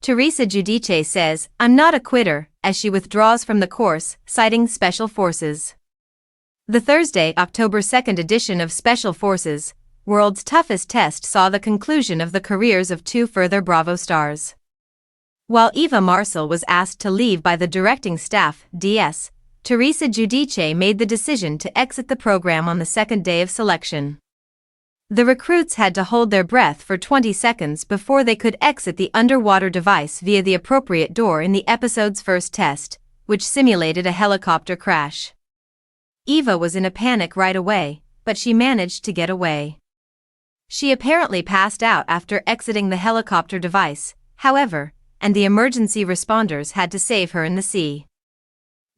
Teresa Giudice says, "I'm not a quitter," as she withdraws from the course, citing Special Forces. The Thursday, October 2nd edition of Special Forces, World's Toughest Test saw the conclusion of the careers of two further Bravo stars. While Eva Marcel was asked to leave by the directing staff, DS, Teresa Giudice made the decision to exit the program on the second day of selection. The recruits had to hold their breath for 20 seconds before they could exit the underwater device via the appropriate door in the episode's first test, which simulated a helicopter crash. Eva was in a panic right away, but she managed to get away. She apparently passed out after exiting the helicopter device, however, and the emergency responders had to save her in the sea.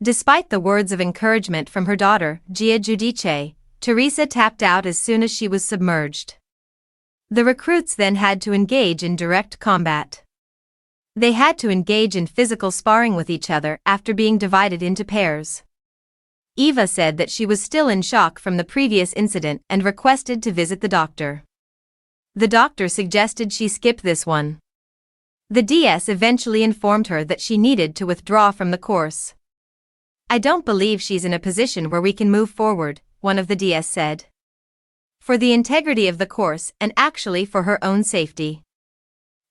Despite the words of encouragement from her daughter, Gia Giudice, Teresa tapped out as soon as she was submerged. The recruits then had to engage in direct combat. They had to engage in physical sparring with each other after being divided into pairs. Eva said that she was still in shock from the previous incident and requested to visit the doctor. The doctor suggested she skip this one. The DS eventually informed her that she needed to withdraw from the course. "I don't believe she's in a position where we can move forward," one of the DS said. "For the integrity of the course and actually for her own safety.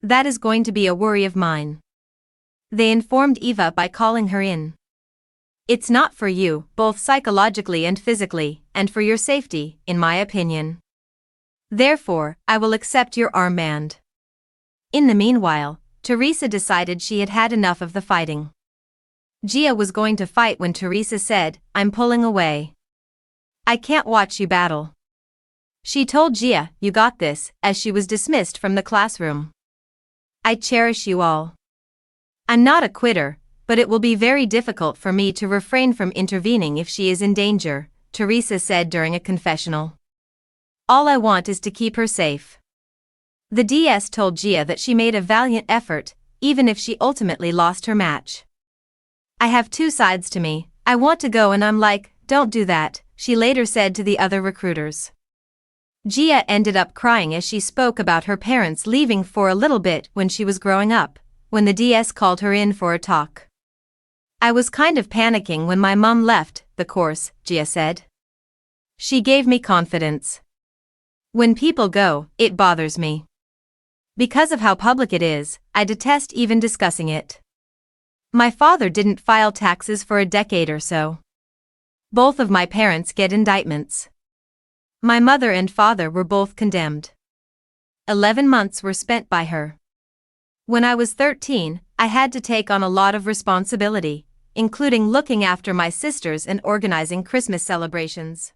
That is going to be a worry of mine." They informed Eva by calling her in. "It's not for you, both psychologically and physically, and for your safety, in my opinion. Therefore, I will accept your armband." In the meanwhile, Teresa decided she had had enough of the fighting. Gia was going to fight when Teresa said, "I'm pulling away. I can't watch you battle." She told Gia, "You got this," as she was dismissed from the classroom. "I cherish you all. I'm not a quitter, but it will be very difficult for me to refrain from intervening if she is in danger," Teresa said during a confessional. "All I want is to keep her safe." The DS told Gia that she made a valiant effort, even if she ultimately lost her match. "I have two sides to me, I want to go and I'm like, don't do that," she later said to the other recruiters. Gia ended up crying as she spoke about her parents leaving for a little bit when she was growing up, when the DS called her in for a talk. "I was kind of panicking when my mom left the course," Gia said. "She gave me confidence. When people go, it bothers me. Because of how public it is, I detest even discussing it. My father didn't file taxes for a decade or so. Both of my parents get indictments. My mother and father were both condemned. 11 months were spent by her. When I was 13, I had to take on a lot of responsibility, including looking after my sisters and organizing Christmas celebrations.